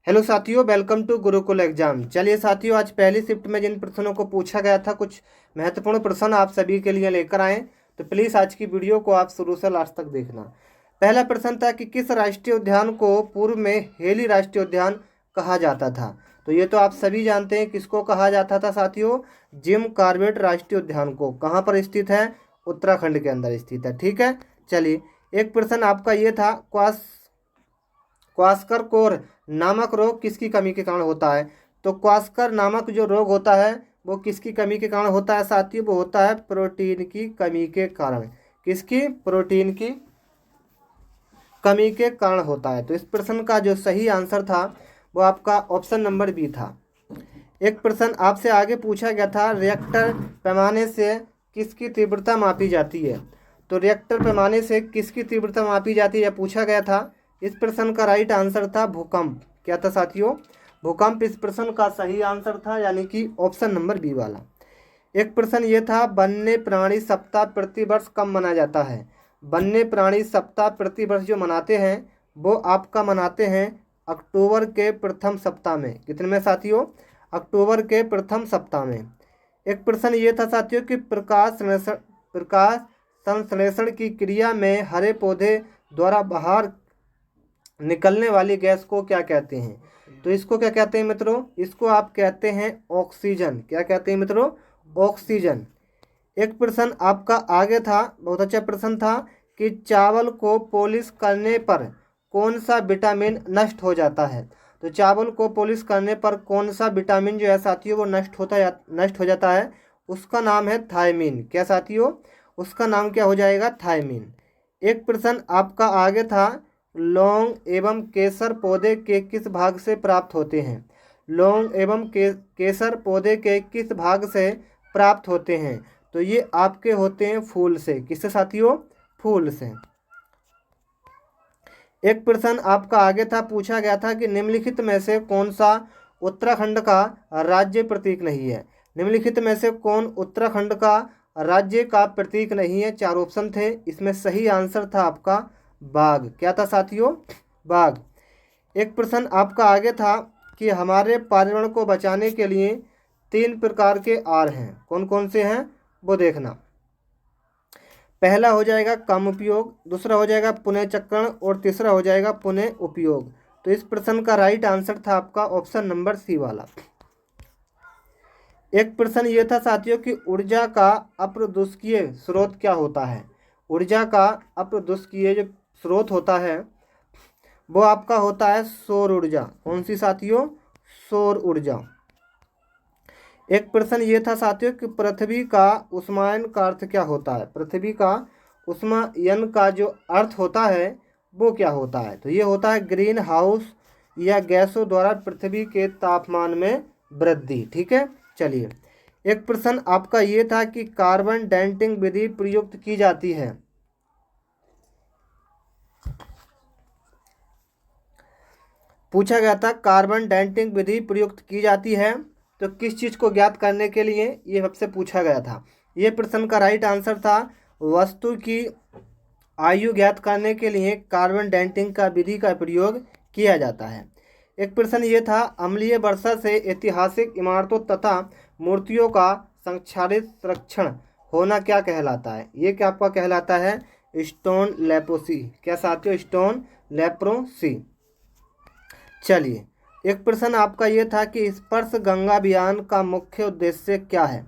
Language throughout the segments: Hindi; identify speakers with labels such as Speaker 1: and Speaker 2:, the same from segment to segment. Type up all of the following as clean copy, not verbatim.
Speaker 1: हेलो साथियों, वेलकम टू गुरुकुल एग्जाम। चलिए साथियों, आज पहली शिफ्ट में जिन प्रश्नों को पूछा गया था, कुछ महत्वपूर्ण प्रश्न आप सभी के लिए लेकर आए। तो प्लीज़ आज की वीडियो को आप शुरू से लास्ट तक देखना। पहला प्रश्न था कि किस राष्ट्रीय उद्यान को पूर्व में हेली राष्ट्रीय उद्यान कहा जाता था। तो ये तो आप सभी जानते हैं किसको कहा जाता था साथियों, जिम कॉर्बेट राष्ट्रीय उद्यान को। कहाँ पर स्थित है? उत्तराखंड के अंदर स्थित है। ठीक है, चलिए एक प्रश्न आपका ये था, क्वास्कर कोर नामक रोग किसकी कमी के कारण होता है। तो क्वास्कर नामक जो रोग होता है वो किसकी कमी के कारण होता है साथियों? वो होता है प्रोटीन की कमी के कारण। किसकी? प्रोटीन की कमी के कारण होता है। तो इस प्रश्न का जो सही आंसर था वो आपका ऑप्शन नंबर बी था। एक प्रश्न आपसे आगे पूछा गया था, रिएक्टर पैमाने से किसकी तीव्रता मापी जाती है। तो रिएक्टर पैमाने से किसकी तीव्रता मापी जाती है पूछा गया था। इस प्रश्न का राइट आंसर था भूकंप। क्या था साथियों? भूकंप इस प्रश्न का सही आंसर था, यानी कि ऑप्शन नंबर बी वाला। एक प्रश्न ये था, वन्य प्राणी सप्ताह प्रतिवर्ष कब मनाया जाता है। वन्य प्राणी सप्ताह प्रतिवर्ष जो मनाते हैं वो आपका मनाते हैं अक्टूबर के प्रथम सप्ताह में। कितने में साथियों? अक्टूबर के प्रथम सप्ताह में। एक प्रश्न ये था साथियों कि प्रकाश संश्लेषण की क्रिया में हरे पौधे द्वारा बाहर निकलने वाली गैस को क्या कहते हैं। तो इसको क्या कहते हैं मित्रों? इसको आप कहते हैं ऑक्सीजन। क्या कहते हैं मित्रों? ऑक्सीजन। एक प्रश्न आपका आगे था, बहुत अच्छा प्रश्न था कि चावल को पॉलिश करने पर कौन सा विटामिन नष्ट हो जाता है। तो चावल को पॉलिश करने पर कौन सा विटामिन जो है साथियों वो नष्ट हो जाता है। उसका नाम है थायमीन। क्या साथियों? उसका नाम क्या हो जाएगा? थायमीन। एक प्रश्न आपका आगे था, लौंग एवं केसर पौधे के किस भाग से प्राप्त होते हैं। लौंग एवं केसर पौधे के किस भाग से प्राप्त होते हैं। तो ये आपके होते हैं फूल से। किससे साथियों? फूल से। एक प्रश्न आपका आगे था, पूछा गया था कि निम्नलिखित में से कौन सा उत्तराखंड का राज्य प्रतीक नहीं है। निम्नलिखित में से कौन उत्तराखंड का राज्य का प्रतीक नहीं है। चार ऑप्शन थे, इसमें सही आंसर था आपका बाघ। क्या था साथियों? बाघ। एक प्रश्न आपका आगे था कि हमारे पर्यावरण को बचाने के लिए 3 प्रकार के आर हैं। कौन कौन से हैं वो देखना। पहला हो जाएगा कम उपयोग, दूसरा हो जाएगा पुनः चक्रण और तीसरा हो जाएगा पुनः उपयोग। तो इस प्रश्न का राइट आंसर था आपका ऑप्शन नंबर सी वाला। एक प्रश्न ये था साथियों कि ऊर्जा का अप्रदुष्कीय स्रोत क्या होता है। ऊर्जा का अप्रदुष्कीय जो स्रोत होता है वो आपका होता है सौर ऊर्जा। कौन सी साथियों? सौर ऊर्जा। एक प्रश्न ये था साथियों कि पृथ्वी का ऊष्मायन का अर्थ क्या होता है। पृथ्वी का ऊष्मायन का जो अर्थ होता है वो क्या होता है। तो ये होता है ग्रीन हाउस या गैसों द्वारा पृथ्वी के तापमान में वृद्धि। ठीक है, चलिए एक प्रश्न आपका ये था कि कार्बन डेटिंग विधि प्रयुक्त की जाती है। पूछा गया था कार्बन डेटिंग विधि प्रयुक्त की जाती है तो किस चीज़ को ज्ञात करने के लिए, ये सबसे पूछा गया था। ये प्रश्न का राइट आंसर था वस्तु की आयु ज्ञात करने के लिए कार्बन डेटिंग का विधि का प्रयोग किया जाता है। एक प्रश्न ये था, अम्लीय वर्षा से ऐतिहासिक इमारतों तथा मूर्तियों का संक्षारित संरक्षण होना क्या कहलाता है। ये क्या आपका कहलाता है? Stone leprosy. क्या साथियों? Stone leprosy. चलिए एक प्रश्न आपका ये था कि स्पर्श गंगा अभियान का मुख्य उद्देश्य क्या है।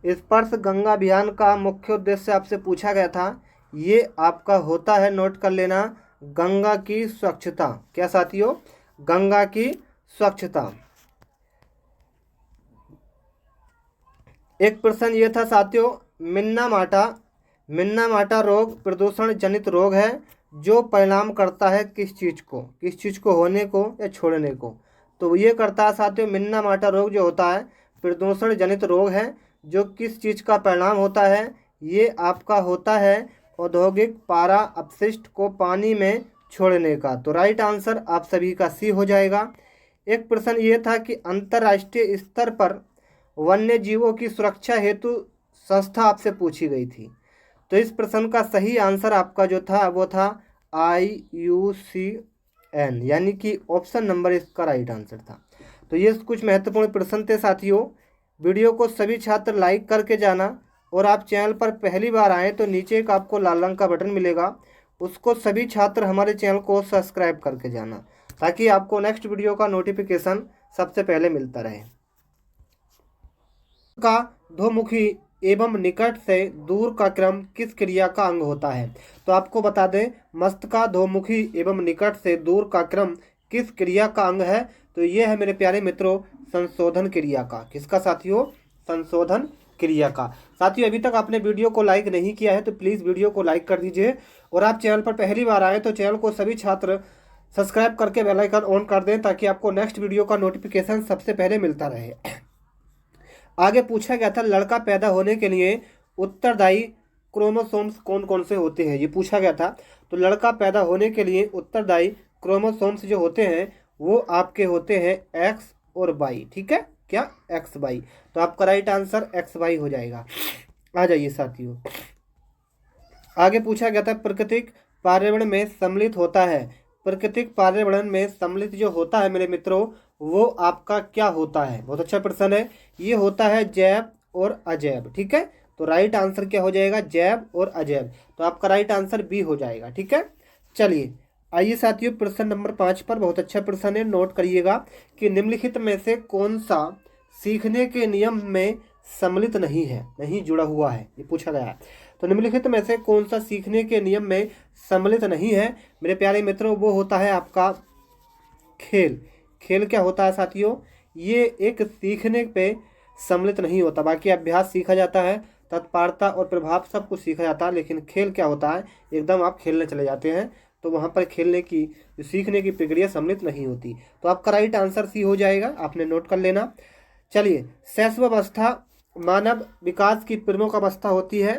Speaker 1: स्पर्श गंगा अभियान का मुख्य उद्देश्य आपसे पूछा गया था, ये आपका होता है, नोट कर लेना, गंगा की स्वच्छता। क्या साथियों? गंगा की स्वच्छता। एक प्रश्न ये था साथियों, मिन्ना माटा रोग प्रदूषण जनित रोग है जो परिणाम करता है किस चीज़ को होने को या छोड़ने को। तो ये करता है साथियों, मिन्ना माटा रोग जो होता है प्रदूषण जनित रोग है जो किस चीज़ का परिणाम होता है। ये आपका होता है औद्योगिक पारा अपशिष्ट को पानी में छोड़ने का। तो राइट आंसर आप सभी का सी हो जाएगा। एक प्रश्न ये था कि अंतर्राष्ट्रीय स्तर पर वन्य जीवों की सुरक्षा हेतु संस्था आपसे पूछी गई थी। तो इस प्रश्न का सही आंसर आपका जो था वो था IUCN। एन, यानी कि ऑप्शन नंबर इसका राइट आंसर था। तो ये कुछ महत्वपूर्ण प्रश्न थे साथियों। वीडियो को सभी छात्र लाइक करके जाना, और आप चैनल पर पहली बार आएँ तो नीचे एक आपको लाल रंग का बटन मिलेगा, उसको सभी छात्र हमारे चैनल को सब्सक्राइब करके जाना, ताकि आपको नेक्स्ट वीडियो का नोटिफिकेशन सबसे पहले मिलता रहे। का ध्वमुखी एवं निकट से दूर का क्रम किस क्रिया का अंग होता है? तो आपको बता दें, मस्तकाधोमुखी एवं निकट से दूर का क्रम किस क्रिया का अंग है? तो ये है मेरे प्यारे मित्रों संशोधन क्रिया का। किसका साथियों? संशोधन क्रिया का। साथियों अभी तक आपने वीडियो को लाइक नहीं किया है तो प्लीज़ वीडियो को लाइक कर दीजिए, और आप चैनल पर पहली बार आए तो चैनल को सभी छात्र सब्सक्राइब करके बेल आइकन ऑन कर दें, ताकि आपको नेक्स्ट वीडियो का नोटिफिकेशन सबसे पहले मिलता रहे। आगे पूछा गया था, लड़का पैदा होने के लिए उत्तरदायी क्रोमोसोम्स कौन कौन से होते हैं, ये पूछा गया था। तो लड़का पैदा होने के लिए उत्तरदायी क्रोमोसोम्स जो होते हैं वो आपके होते हैं एक्स और वाई। ठीक है, क्या? X Y. तो आपका राइट आंसर एक्स वाई हो जाएगा। आ जाइए साथियों, आगे पूछा गया था, प्राकृतिक पर्यावरण में सम्मिलित होता है। प्राकृतिक पर्यावरण में सम्मिलित जो होता है मेरे मित्रों, वो आपका क्या होता है? बहुत अच्छा प्रश्न है। ये होता है जैव और अजैव। ठीक है, तो राइट आंसर क्या हो जाएगा? जैव और अजैव। तो आपका राइट आंसर बी हो जाएगा। ठीक है, चलिए आइए साथियों प्रश्न नंबर 5 पर। बहुत अच्छा प्रश्न है, नोट करिएगा कि निम्नलिखित में से कौन सा सीखने के नियम में सम्मिलित नहीं है, नहीं जुड़ा हुआ है, ये पूछा गया है। तो निम्नलिखित में से कौन सा सीखने के नियम में सम्मिलित नहीं है मेरे प्यारे मित्रों? वो होता है आपका खेल। खेल क्या होता है साथियों? ये एक सीखने पे सम्मिलित नहीं होता। बाकी अभ्यास सीखा जाता है, तत्परता और प्रभाव सब कुछ सीखा जाता है, लेकिन खेल क्या होता है? एकदम आप खेलने चले जाते हैं तो वहाँ पर खेलने की सीखने की प्रक्रिया सम्मिलित नहीं होती। तो आपका राइट आंसर सी हो जाएगा, आपने नोट कर लेना। चलिए, शैशवावस्था मानव विकास की प्रमुख अवस्था होती है।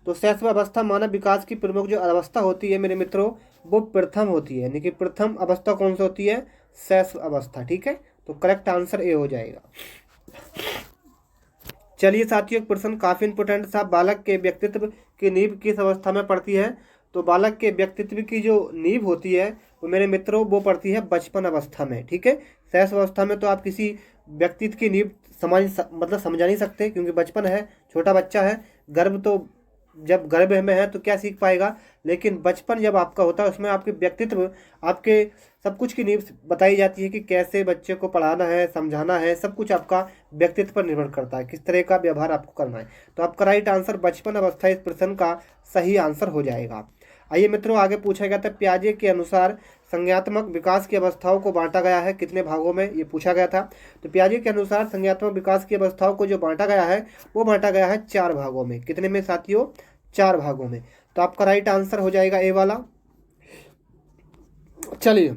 Speaker 1: तो शैशवावस्था मानव विकास की प्रमुख जो अवस्था होती है मेरे मित्रों, वो प्रथम होती है, यानी कि प्रथम अवस्था कौन सी होती है? शैशव अवस्था। ठीक है, तो करेक्ट आंसर ए हो जाएगा। चलिए साथियों, प्रश्न काफी इंपोर्टेंट था। बालक के व्यक्तित्व की नींव किस अवस्था में पड़ती है? तो बालक के व्यक्तित्व की जो नींव होती है वो मेरे मित्रों वो पड़ती है बचपन अवस्था में। ठीक है, शैशव अवस्था में तो आप किसी व्यक्तित्व की नींव समझा नहीं सकते, क्योंकि बचपन है, छोटा बच्चा है। गर्भ तो जब गर्भ में है तो क्या सीख पाएगा, लेकिन बचपन जब आपका होता है उसमें आपके व्यक्तित्व, आपके सब कुछ की नींव बताई जाती है कि कैसे बच्चे को पढ़ाना है, समझाना है, सब कुछ आपका व्यक्तित्व पर निर्भर करता है, किस तरह का व्यवहार आपको करना है। तो आपका राइट आंसर बचपन अवस्था इस प्रश्न का सही आंसर हो जाएगा। आइए मित्रों, आगे पूछा गया था, पियाजे के अनुसार संज्ञात्मक विकास की अवस्थाओं को बांटा गया है कितने भागों में? ये पूछा गया था। तो पियाजे के अनुसार संज्ञात्मक विकास की अवस्थाओं को जो बांटा गया है वो बांटा गया है 4 भागों में। कितने में साथियों? 4 भागों में। तो आपका राइट आंसर हो जाएगा ए वाला। चलिए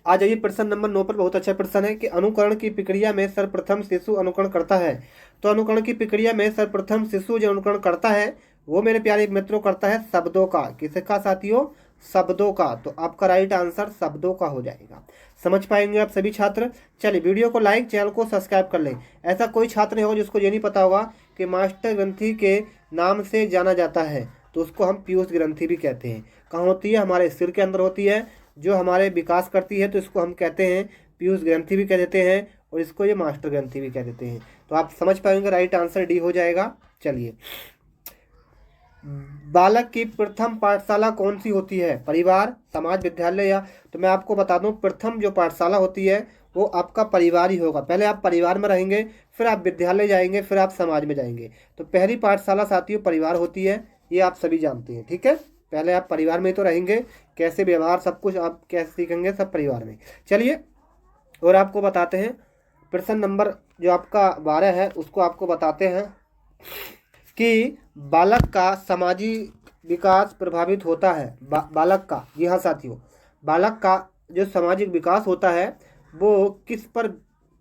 Speaker 1: आ जाइए प्रश्न नंबर 9 पर। बहुत अच्छा प्रश्न है कि अनुकरण की प्रक्रिया में सर्वप्रथम शिशु अनुकरण करता है। तो अनुकरण की प्रक्रिया में सर्वप्रथम शिशु जो अनुकरण करता है वो मेरे प्यारे मित्रों करता है शब्दों का। किसका साथियों? शब्दों का। तो आपका राइट आंसर शब्दों का हो जाएगा। समझ पाएंगे आप सभी छात्र? चलिए वीडियो को लाइक, चैनल को सब्सक्राइब कर लें। ऐसा कोई छात्र नहीं होगा जिसको ये नहीं पता होगा कि मास्टर ग्रंथि के नाम से जाना जाता है, तो उसको हम पीयूष ग्रंथि भी कहते हैं। कहाँ होती है? हमारे सिर के अंदर होती है, जो हमारे विकास करती है, तो इसको हम कहते हैं पीयूष ग्रंथि भी कह देते हैं, और इसको ये मास्टर ग्रंथि भी कह देते हैं। तो आप समझ पाएंगे, राइट आंसर डी हो जाएगा। चलिए, बालक की प्रथम पाठशाला कौन सी होती है? परिवार, समाज, विद्यालय या? तो मैं आपको बता दूं, प्रथम जो पाठशाला होती है वो आपका परिवार ही होगा। पहले आप परिवार में रहेंगे, फिर आप विद्यालय जाएंगे, फिर आप समाज में जाएंगे। तो पहली पाठशाला साथियों परिवार होती है, ये आप सभी जानते हैं। ठीक है, पहले आप परिवार में ही तो रहेंगे, कैसे व्यवहार सब कुछ आप कैसे सीखेंगे, सब परिवार में। चलिए, और आपको बताते हैं प्रश्न नंबर जो आपका 12 है उसको आपको बताते हैं कि बालक का सामाजिक विकास प्रभावित होता है। बालक का, जी हाँ साथियों, बालक का जो सामाजिक विकास होता है वो किस पर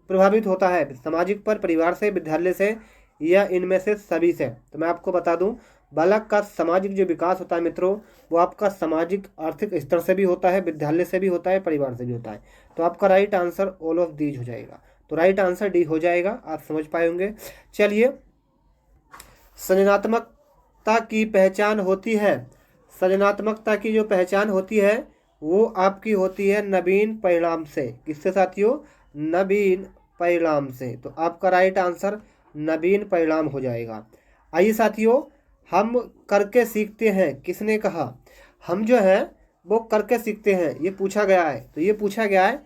Speaker 1: प्रभावित होता है? सामाजिक पर, परिवार से, विद्यालय से, या इनमें से सभी से? तो मैं आपको बता दूं, बालक का सामाजिक जो विकास होता है मित्रों वो आपका सामाजिक आर्थिक स्तर से भी होता है, विद्यालय से भी होता है, परिवार से भी होता है। तो आपका right answer all of these हो जाएगा। तो राइट आंसर डी हो जाएगा, आप समझ पाए होंगे। चलिए, सृजनात्मकता की पहचान होती है। सृजनात्मकता की जो पहचान होती है वो आपकी होती है नवीन परिणाम से। किससे साथियों? नवीन परिणाम से। तो आपका राइट आंसर नवीन परिणाम हो जाएगा। आइए साथियों, हम करके सीखते हैं, किसने कहा? हम जो है वो करके सीखते हैं, ये पूछा गया है। तो ये पूछा गया है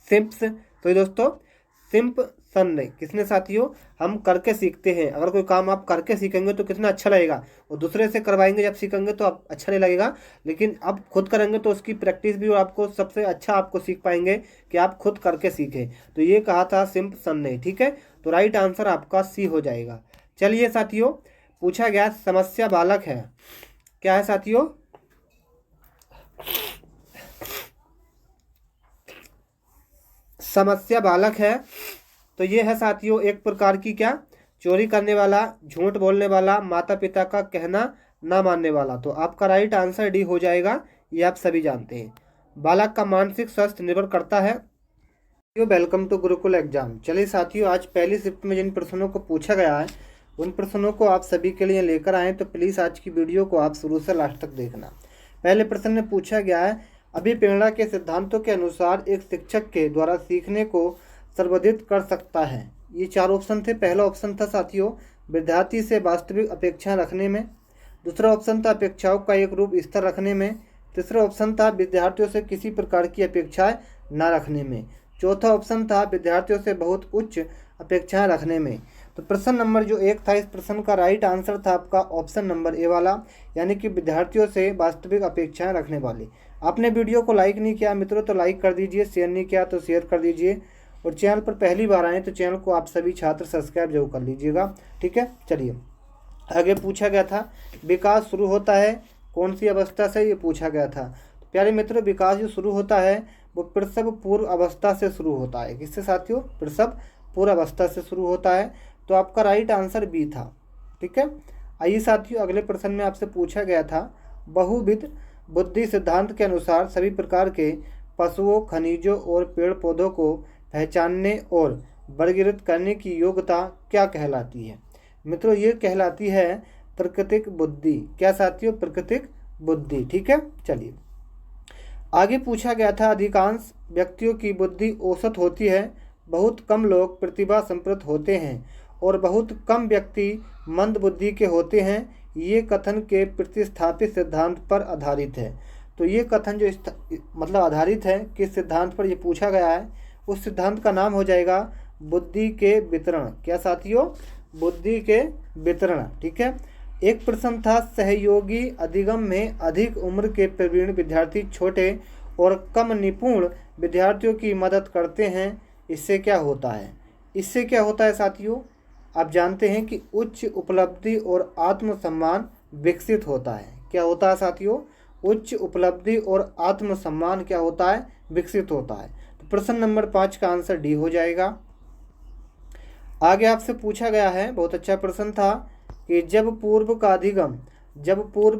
Speaker 1: सिम्प्स। तो ये दोस्तों सिम्पसन ने, किसने साथियों? हम करके सीखते हैं। अगर कोई काम आप करके सीखेंगे तो कितना अच्छा लगेगा, और दूसरे से करवाएंगे जब सीखेंगे तो आप अच्छा नहीं लगेगा, लेकिन आप खुद करेंगे तो उसकी प्रैक्टिस भी, और आपको सबसे अच्छा आपको सीख पाएंगे कि आप खुद करके सीखें। तो ये कहा था सिम्पसन ने। ठीक है, तो राइट आंसर आपका सी हो जाएगा। चलिए साथियों, पूछा गया समस्या बालक है। क्या है साथियों? समस्या बालक है। तो ये है साथियों एक प्रकार की क्या? चोरी करने वाला, झूठ बोलने वाला, माता पिता का कहना ना मानने वाला। तो आपका राइट आंसर डी हो जाएगा, ये आप सभी जानते हैं। बालक का मानसिक स्वास्थ्य निर्भर करता है। Welcome to Gurukul exam. चलिए साथियों, आज पहली शिफ्ट में जिन प्रश्नों को पूछा गया है उन प्रश्नों को आप सभी के लिए लेकर आए, तो प्लीज़ आज की वीडियो को आप शुरू से लास्ट तक देखना। पहले प्रश्न में पूछा गया है, अभिप्रेरणा के सिद्धांतों के अनुसार एक शिक्षक के द्वारा सीखने को संवर्धित कर सकता है। ये चार ऑप्शन थे। पहला ऑप्शन था साथियों विद्यार्थी से वास्तविक अपेक्षाएं रखने में। दूसरा ऑप्शन था अपेक्षाओं का एक रूप स्तर रखने में। तीसरा ऑप्शन था विद्यार्थियों से किसी प्रकार की अपेक्षाएं न रखने में। चौथा ऑप्शन था विद्यार्थियों से बहुत उच्च अपेक्षाएं रखने में। तो प्रश्न नंबर जो एक था, इस प्रश्न का राइट आंसर था आपका ऑप्शन नंबर ए वाला, यानी कि विद्यार्थियों से वास्तविक अपेक्षाएं रखने वाले। आपने वीडियो को लाइक नहीं किया मित्रों तो लाइक कर दीजिए, शेयर नहीं किया तो शेयर कर दीजिए, और चैनल पर पहली बार आए तो चैनल को आप सभी छात्र सब्सक्राइब जरूर कर लीजिएगा। ठीक है, चलिए आगे पूछा गया था विकास शुरू होता है कौन सी अवस्था से, ये पूछा गया था। तो प्यारे मित्रों, विकास जो शुरू होता है वो प्रसव पूर्व अवस्था से शुरू होता है। किससे साथियों? प्रसव पूर्व अवस्था से शुरू होता है। तो आपका राइट आंसर बी था। ठीक है, आइए साथियों, अगले प्रश्न में आपसे पूछा गया था बहुविध बुद्धि सिद्धांत के अनुसार सभी प्रकार के पशुओं, खनिजों और पेड़ पौधों को पहचानने और वर्गीकृत करने की योग्यता क्या कहलाती है? मित्रों, ये कहलाती है प्राकृतिक बुद्धि। क्या साथियों? प्राकृतिक बुद्धि। ठीक है, चलिए आगे पूछा गया था अधिकांश व्यक्तियों की बुद्धि औसत होती है, बहुत कम लोग प्रतिभा संपन्न होते हैं और बहुत कम व्यक्ति मंद बुद्धि के होते हैं। ये कथन के प्रतिस्थापित सिद्धांत पर आधारित है। तो ये कथन जो मतलब आधारित है किस सिद्धांत पर, ये पूछा गया है, उस सिद्धांत का नाम हो जाएगा बुद्धि के वितरण। क्या साथियों? बुद्धि के वितरण। ठीक है, एक प्रश्न था सहयोगी अधिगम में अधिक उम्र के प्रवीण विद्यार्थी छोटे और कम निपुण विद्यार्थियों की मदद करते हैं, इससे क्या होता है? इससे क्या होता है साथियों? आप जानते हैं कि उच्च उपलब्धि और आत्मसम्मान विकसित होता है। क्या होता है साथियों? उच्च उपलब्धि और आत्मसम्मान क्या होता है? विकसित होता है। तो प्रश्न नंबर 5 का आंसर डी हो जाएगा। आगे आपसे पूछा गया है, बहुत अच्छा प्रश्न था, कि जब पूर्व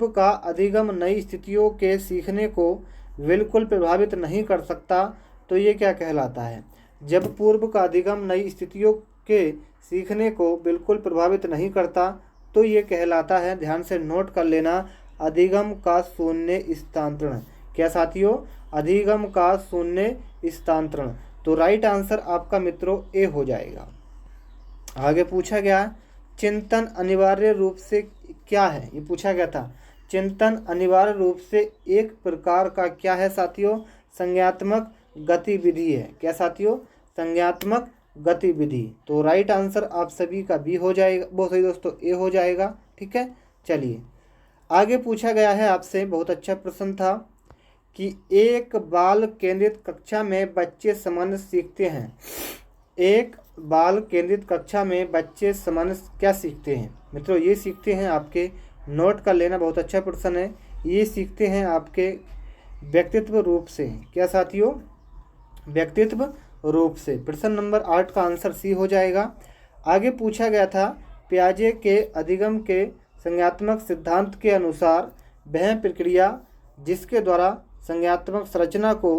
Speaker 1: का अधिगम नई स्थितियों के सीखने को बिल्कुल प्रभावित नहीं कर सकता तो ये क्या कहलाता है? जब पूर्व का अधिगम नई स्थितियों के सीखने को बिल्कुल प्रभावित नहीं करता तो ये कहलाता है, ध्यान से नोट कर लेना, अधिगम का शून्य स्थानांतरण। क्या साथियों? अधिगम का शून्य स्थानांतरण। तो राइट आंसर आपका मित्रों ए हो जाएगा। आगे पूछा गया चिंतन अनिवार्य रूप से क्या है, ये पूछा गया था। चिंतन अनिवार्य रूप से एक प्रकार का क्या है साथियों? संज्ञात्मक गतिविधि है। क्या साथियों? संज्ञात्मक गतिविधि। तो राइट आंसर आप सभी का बी हो जाएगा, बहुत सही दोस्तों, ए हो जाएगा। ठीक है, चलिए आगे पूछा गया है आपसे, बहुत अच्छा प्रश्न था, कि एक बाल केंद्रित कक्षा में बच्चे सामान्य सीखते हैं। एक बाल केंद्रित कक्षा में बच्चे सामान्य क्या सीखते हैं? मित्रों, ये सीखते हैं, आपके नोट कर लेना, बहुत अच्छा प्रश्न है। ये सीखते हैं आपके व्यक्तित्व रूप से। क्या साथियों? व्यक्तित्व रूप से। प्रश्न नंबर 8 का आंसर सी हो जाएगा। आगे पूछा गया था पियाजे के अधिगम के संज्ञात्मक सिद्धांत के अनुसार वह प्रक्रिया जिसके द्वारा संज्ञात्मक संरचना को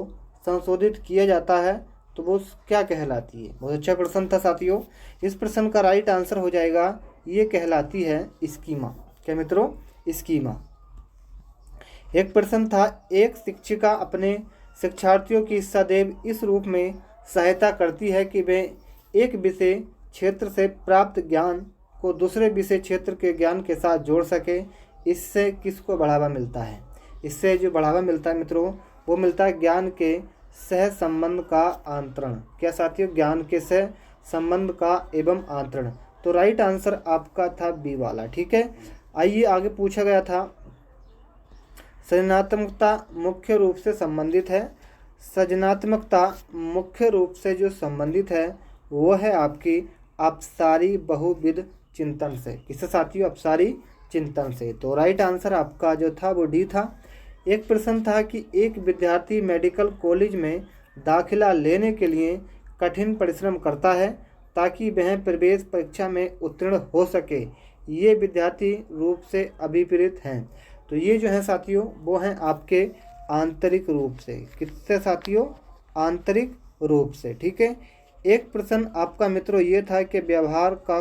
Speaker 1: संशोधित किया जाता है तो वो क्या कहलाती है? बहुत अच्छा प्रश्न था साथियों। इस प्रश्न का राइट आंसर हो जाएगा, ये कहलाती है स्कीमा। क्या मित्रों? स्कीमा। एक प्रश्न था, एक शिक्षिका अपने शिक्षार्थियों की सदैव इस रूप में सहायता करती है कि वे एक विषय क्षेत्र से प्राप्त ज्ञान को दूसरे विषय क्षेत्र के ज्ञान के साथ जोड़ सके, इससे किसको बढ़ावा मिलता है? इससे जो बढ़ावा मिलता है मित्रों, वो मिलता है ज्ञान के सह संबंध का आंतरण। क्या साथियों? ज्ञान के सह संबंध का एवं आंतरण। तो राइट आंसर आपका था बी वाला। ठीक है, आइए आगे पूछा गया था, सृजनात्मकता मुख्य रूप से संबंधित है। सृजनात्मकता मुख्य रूप से जो संबंधित है वो है आपकी अपसारी बहुविध चिंतन से। किससे साथियों? अपसारी चिंतन से। तो राइट आंसर आपका जो था वो डी था। एक प्रश्न था कि एक विद्यार्थी मेडिकल कॉलेज में दाखिला लेने के लिए कठिन परिश्रम करता है ताकि वह प्रवेश परीक्षा में उत्तीर्ण हो सके। ये विद्यार्थी रूप से अभिप्रेत हैं। तो ये जो है साथियों वो हैं आपके आंतरिक रूप से। किससे साथियों? आंतरिक रूप से। ठीक है, एक प्रश्न आपका मित्रों ये था कि व्यवहार का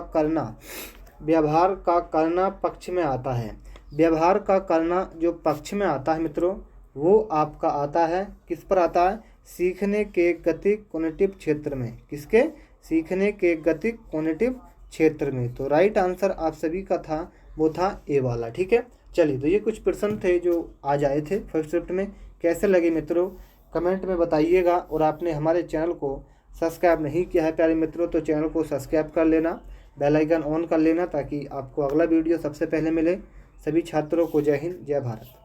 Speaker 1: करना पक्ष में आता है। व्यवहार का करना जो पक्ष में आता है मित्रों वो आपका आता है, किस पर आता है? सीखने के गतिक कॉग्निटिव क्षेत्र में। किसके? सीखने के गतिक कॉग्निटिव क्षेत्र में। तो राइट आंसर आप सभी का था वो था ए वाला। ठीक है, चलिए तो ये कुछ प्रश्न थे जो आज आए थे फर्स्ट शिफ्ट में। कैसे लगे मित्रों कमेंट में बताइएगा। और आपने हमारे चैनल को सब्सक्राइब नहीं किया है प्यारे मित्रों तो चैनल को सब्सक्राइब कर लेना, बेल आइकन ऑन कर लेना ताकि आपको अगला वीडियो सबसे पहले मिले। सभी छात्रों को जय हिंद, जय भारत।